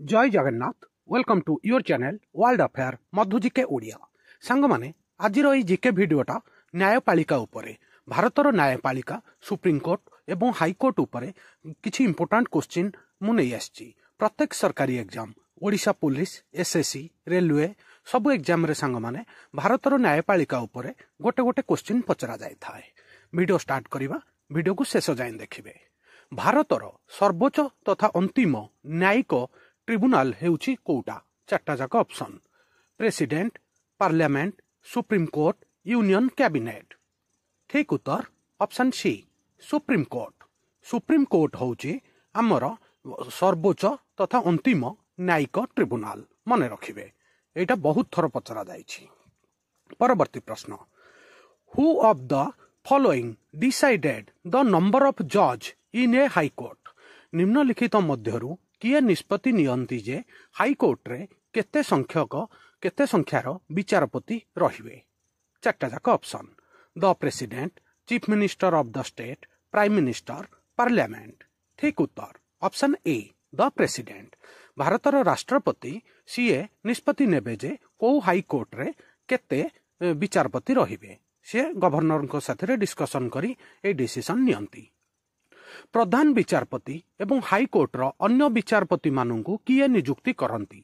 जय Jagannath welcome to your channel world affair मधु जिके ओडिया सांग माने आजिर एई जिके भिडियोटा न्यायपालिका उपरे भारतर न्यायपालिका सुप्रीमकोर्ट एवं हाईकोर्ट उपरे किछि इंपोर्टेंट क्वेश्चन मु नै आछि। प्रत्येक सरकारी exam Odisha police SSC railway सब एग्जाम रे सांग माने भारतर न्यायपालिका उपरे गोटे गोटे क्वेश्चन पचरा जाय थाए। वीडियो स्टार्ट करिवा, वीडियो को शेष जाय देखिबे। भारतर सर्वोच्च तथा अंतिम न्यायिक ट्रिब्यूनाल हेउची कोउटा? चारटा जाक option, president, parliament, supreme court, union cabinet. ठीक उत्तर option C supreme court. Supreme court होउची आमर सर्वोच्च तथा अंतिम न्यायिक ट्रिब्यूनाल, मन रखिबे। एटा बहुत थर पचरा जायछि। परवर्ती प्रश्न, who of the following decided the number of जज इन ए हाई कोर्ट? निम्नलिखित मध्यरु किए निष्पत्ति नियंती जे हाईकोर्ट रे केते संख्यार विचारपति रहिबे? चारटा जाक option, the president, chief minister of the state, prime minister, parliament. ठीक उत्तर ऑप्शन ए द प्रेसिडेंट। भारतर राष्ट्रपति सीए निष्पत्ति नेबे जे को हाईकोर्ट रे केते विचारपति रहिबे। से गवर्नर को साथे डिस्कशन करी ए डिसीजन नियंती। प्रधान विचारपति एवं हाईकोर्ट रो अन्य विचारपति मानू किए नियुक्ति करती?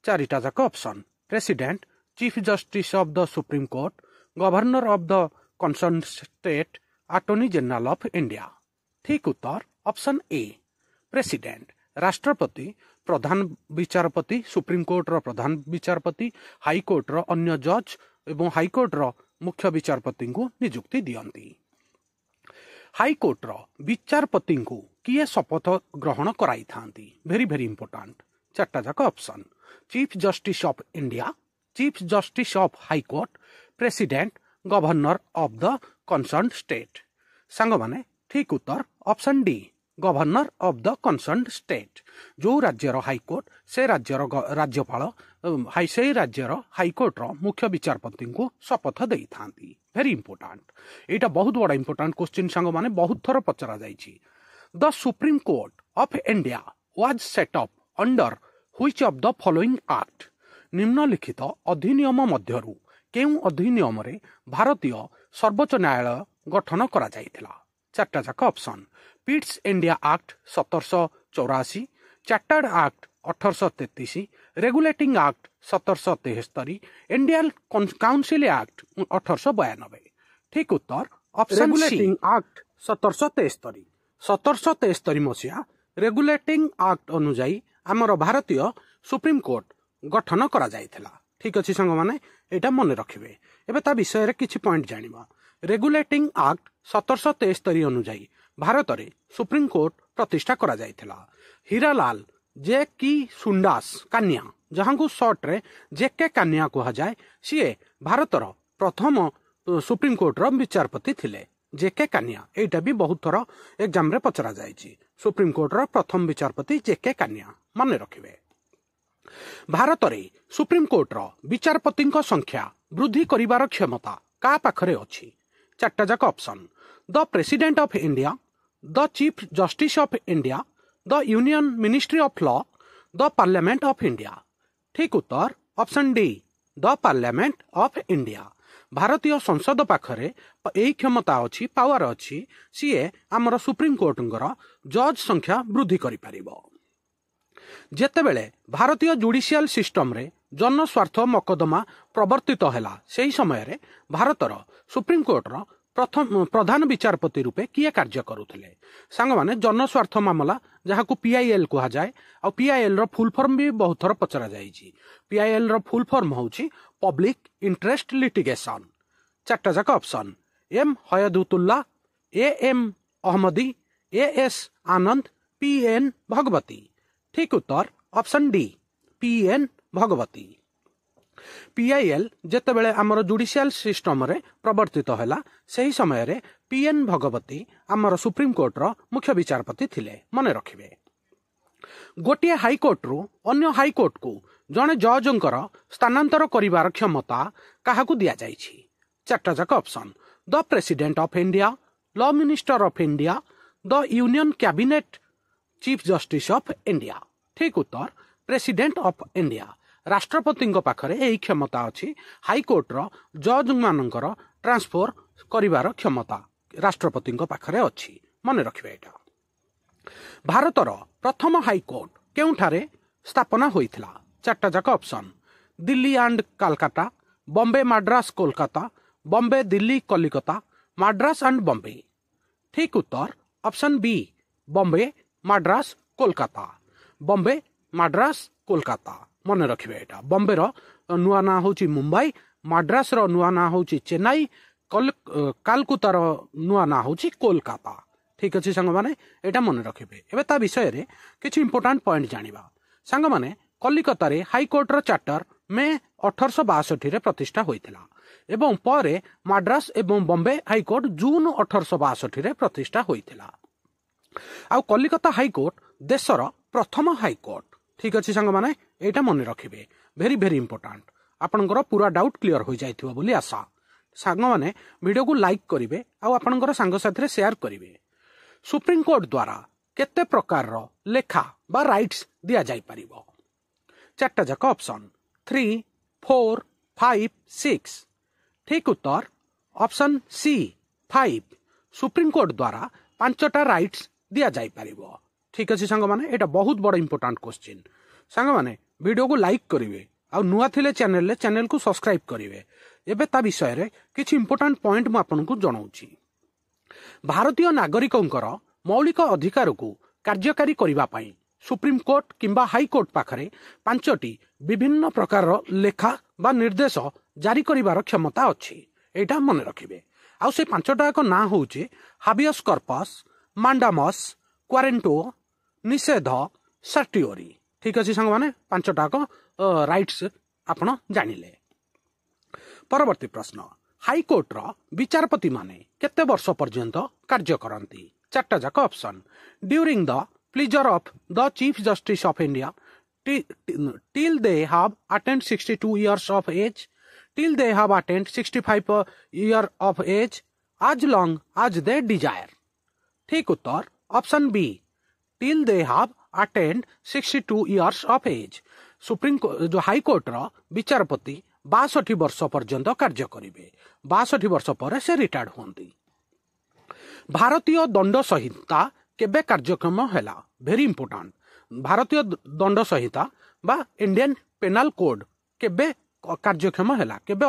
चारिटा जाक option, president, chief justice of the supreme court, governor of the concern state, attorney general of India. ठीक उत्तर ऑप्शन ए प्रेसिडेंट। राष्ट्रपति प्रधान विचारपति, सुप्रीम कोर्ट रो प्रधान विचारपति, हाईकोर्ट रो अन्य जज एवं हाईकोर्ट रो मुख्य विचारपति को नियुक्ति दियंती। हाईकोर्ट रो विचारपति को किए शपथ ग्रहण कराई थांती? Very very important. चारटा जाक option, chief justice of India, chief justice of high court, president, governor of the concern state. सांग माने ठीक उत्तर option D governor of the concern state. जो राज्यर हाईकोर्ट से राज्यर राज्यपाल से राज्यर हाईकोर्ट रो मुख्य विचारपति को शपथ देई थांती। Very important. एटा बहुत बड़ा इंपोर्टेंट क्वेश्चन सांग माने बहुत थर पचरा जायछि। The supreme court of India was set up under which of the following act? निम्नलिखित अधिनियम मध्यरु केउ अधिनियम रे भारतीय सर्वोच्च न्यायालय गठन करा जायथिला? चारटा जाक option, Pitt's India act 1784, chartered act 1833, regulating act 1773, Indian council act 1892। ठीक उत्तर ऑप्शन रेगुलेटिंग एक्ट 1773। 1773 मसीहा रेगुलेटिंग एक्ट अनुसार आमर भारतीय सुप्रीम कोर्ट गठन करा जायथिला। ठीक अछि संग माने एटा मन रखिबे। एबे ता विषय रे किछि पॉइंट जानिबा। रेगुलेटिंग एक्ट 1773 अनुसार भारत रे सुप्रीम कोर्ट प्रतिष्ठा करा जायथिला। हीरालाल जे की सुंडास कान्या, जहां को शॉर्ट रे जेके कान्या कहा जाए, सीए भारतर प्रथम सुप्रीम कोर्ट रो विचारपति थिले। जेके कान्या एटा भी बहुत थर एग्जाम रे पचरा जायछि। सुप्रीम कोर्ट रो प्रथम विचारपति जेके कान्या, मन रखिबे। भारत रे सुप्रीम कोर्ट रो विचारपति संख्या वृद्धि करिवार क्षमता का पाखरे अछि? चारटा जाक option, the president of India, the chief justice of India, the union ministry of law, the parliament of India. ठीक उत्तर option D the parliament of India. भारतीय संसद पाखरे एई क्षमता अछि, पावर अछि, सीए आमर सुप्रीम कोर्टंकर जज संख्या वृद्धि करि परिबो। जेतेबेले भारतीय जुडिशियल सिस्टम रे जन स्वार्थ मकदमा प्रवर्तित हैला, सेही समय रे भारतर सुप्रीम कोर्ट रो प्रधान विचारपति रूपे किए कार्य करुथिले? सांग माने जन स्वार्थ मामला जहाँ को पीआईएल कहा जाए। और पीआईएल रो फुल फॉर्म भी बहुत थर पचरा जायछि। पीआईएल रो फुल फॉर्म होउछि पब्लिक इंटरेस्ट लिटिगेशन। चारटा जाक option, M Hidayatullah, M Ahmadi, S Anand, P N Bhagwati. ठीक उत्तर option D P N Bhagwati. PIL जेतेबेले आमर जुडिशियल सिस्टम रे प्रवर्तित हैला, सही समय रे पीएन भगवती आमर सुप्रीम कोर्ट रो मुख्य विचारपति थिले, मन रखिबे। गोटिए हाईकोर्ट रु अन्य हाईकोर्ट को जने जजंकर स्थानांतर करिवार क्षमता काहाकू दिया जायछि? चारटा जाक option, the president of India, law minister of India, the union cabinet, chief justice of India. ठीक उत्तर प्रेसिडेंट ऑफ इंडिया राष्ट्रपति पाखरे यही क्षमता अच्छी हाईकोर्टर जज मानकर ट्रांसफर करिवार क्षमता राष्ट्रपति पाखरे अच्छी मन रखिबे। एटा भारतर प्रथम हाईकोर्ट केउठारे स्थापना होइथिला? चारटा जाक option Delhi and Calcutta, Bombay Madras Kolkata, Bombay Delhi Calcutta, Madras and Bombay. ठीक उत्तर ऑप्शन बी बॉम्बे मद्रास कोलकाता। बॉम्बे मद्रास कोलकाता मन रखिबे। एटा बॉम्बे रो नुआ ना होची मुंबई, मद्रास रो नुआ ना होची चेन्नई, कालकुतार नुआ ना होची कोलकाता। ठीक अच्छे सांग माने एटा मन रखिबे। एबे ता विषय रे किछि इंपोर्टेंट पॉइंट जानिबा। सांग माने कलिकता रे हाईकोर्ट रो चार्टर मे 1862 रे प्रतिष्ठा होइथिला एवं परे मद्रास एवं बॉम्बे हाईकोर्ट जून 1862 रे प्रतिष्ठा होइथिला। आ कलिकता हाईकोर्ट देशर प्रथम हाईकोर्ट। ठीक अच्छे सांग माने एटा मन रखिबे। Very very important. आपनकर पूरा डाउट क्लियर हो जाइथिबो बोली आशा। सांग माने वीडियो को लाइक करिवे आ आपनकर सांग साथी रे शेयर करिवे। सुप्रीम कोर्ट द्वारा केते प्रकार रो लेखा बा राइट्स दिया जाई परिबो? चारटा जाक ऑप्शन 3, 4, 5, 6। ठीक उत्तर ऑप्शन सी 5। सुप्रीम कोर्ट द्वारा 5टा राइट्स दिया जाई परिबो। ठीक अछि सांग माने एटा बहुत बड़ इंपोर्टेंट क्वेश्चन। सांग माने वीडियो को लाइक करिवे आ नुआ थिले चैनल को सब्सक्राइब करिवे। एबे ता विषय रे किछि इंपोर्टेंट पॉइंट म आपन को जणाउछि। भारतीय नागरिकंकर मौलिक अधिकार को कार्यकारी करिबा पई सुप्रीम कोर्ट किंबा हाईकोर्ट पाखरे 5टी विभिन्न प्रकार लेखा बा निर्देश जारी करिवार क्षमता अछि। एटा मन रखिबे। आ से 5टा को ना होउछि हाबियस कॉर्पस, मांडामस, क्वारेंटो, निषेध, सर्टिओरी। ठीक अछि संग माने 5टा को राइट्स आपण जानिले। परवर्ती प्रश्न हाईकोर्ट रो विचारपति माने केते वर्ष पर्यंत कार्य करंती? चारटा जाक option during the pleaser of the chief justice of India till they have attained 62 years of age, till they have attained 65 year of age, as long as they desire। ठीक उत्तर option B till they have attained 62 years of age। Supreme जो high court रो विचारपति 62 वर्ष पर्यंत कार्य करिवे। 62 वर्ष पर से रिटायर्ड होंती। भारतीय दंड संहिता केबे कार्यक्रम हैला? Very important. भारतीय दंड संहिता बा इंडियन पेनल कोड केबे कार्यक्रम हैला? केबे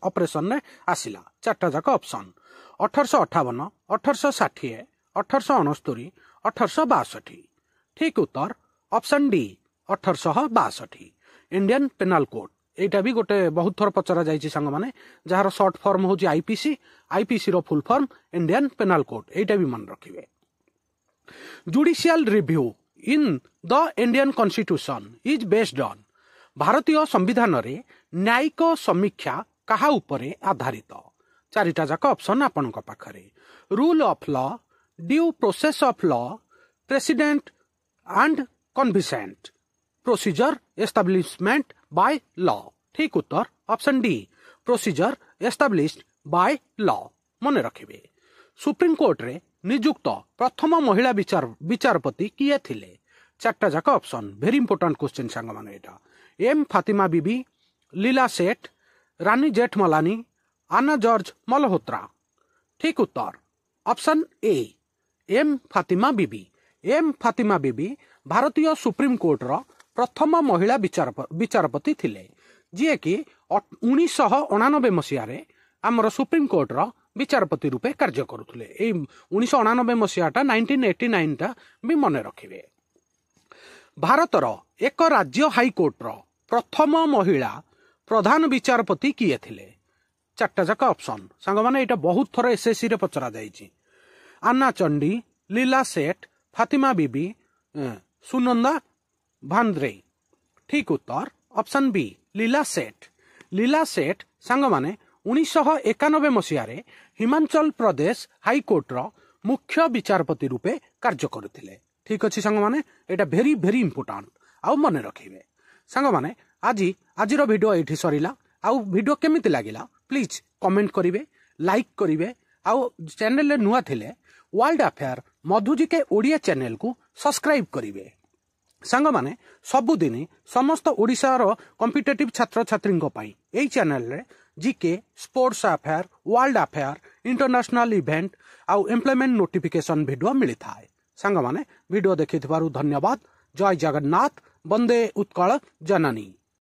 ऑपरेशन ने आसिला? चारटा जाक ऑप्शन 1858, 1860, 1869, 1862। ठीक उत्तर option D 1862 Indian penal code. एटा भी गोटे बहुत थर पचरा जाइछि संग माने जहार शॉर्ट फॉर्म होची आईपीसी रो full form Indian penal code. एटा भी मन रखिबे। Judicial review in the Indian constitution is based on. भारतीय संविधान रे न्यायिक समीक्षा कहा उपरे आधारित? चारिटा जाक ऑप्शन आपनक पाखरे rule of law, due process of law, president and convention, procedure establishment by law. ठीक उत्तर option D procedure established by law. मन रखिबे। सुप्रीम कोर्ट रे नियुक्त प्रथम महिला विचारपति किए थिले? चारटा जाक ऑप्शन वेरी इंपोर्टेंट क्वेश्चन सांग माने एटा। एम फातिमा बीबी, लीला सेठ, रानी जेठमलानी, आना जॉर्ज मल्होत्रा। ठीक उत्तर option A M Fathima Beevi. M Fathima Beevi भारतीय सुप्रीम कोर्ट रो प्रथम महिला विचारपति थिले जी कि 1999 मसीह रे आमर सुप्रीम कोर्ट रो विचारपति रूपे कार्य करुले। 1999 मसीहाटा 1989 टा भी मन रखिबे। भारतर एक राज्य हाईकोर्ट रो प्रथम महिला प्रधान विचारपति किए थिले? चारटा जाक ऑप्शन सांग माने एटा बहुत थर एसएससी रे पचरा जाइछि। अन्ना चंडी, लीला सेठ, फातिमा बीबी, सुनंदा भांद्रे। ठीक उत्तर ऑप्शन बी लीला सेठ। लीला सेठ सांग माने 1991 मसीह रे हिमाचल प्रदेश हाईकोर्ट रो मुख्य विचारपति रूपे कार्य करुथिले। ठीक अछि सांग माने एटा वेरी वेरी इंपोर्टेंट आउ मन रखिबे। सांग माने आज रो वीडियो एठी सरीला। आउ वीडियो केमिति लागिला प्लीज कमेंट करिवे, लाइक करिवे। आउ चैनल रे नुआ थिले वर्ल्ड अफेयर मधुजी के ओडिया चैनल को सब्सक्राइब करिवे। सांग माने सबुदिन समस्त ओडिशार कॉम्पिटिटिव छात्र छात्री यही चैनल रे GK sports affair world affair international event आउ एम्प्लॉयमेंट नोटिफिकेशन वीडियो मिलता है। सांग माने वीडियो देखि धन्यवाद। जय जगन्नाथ। वंदे उत्कल जननी।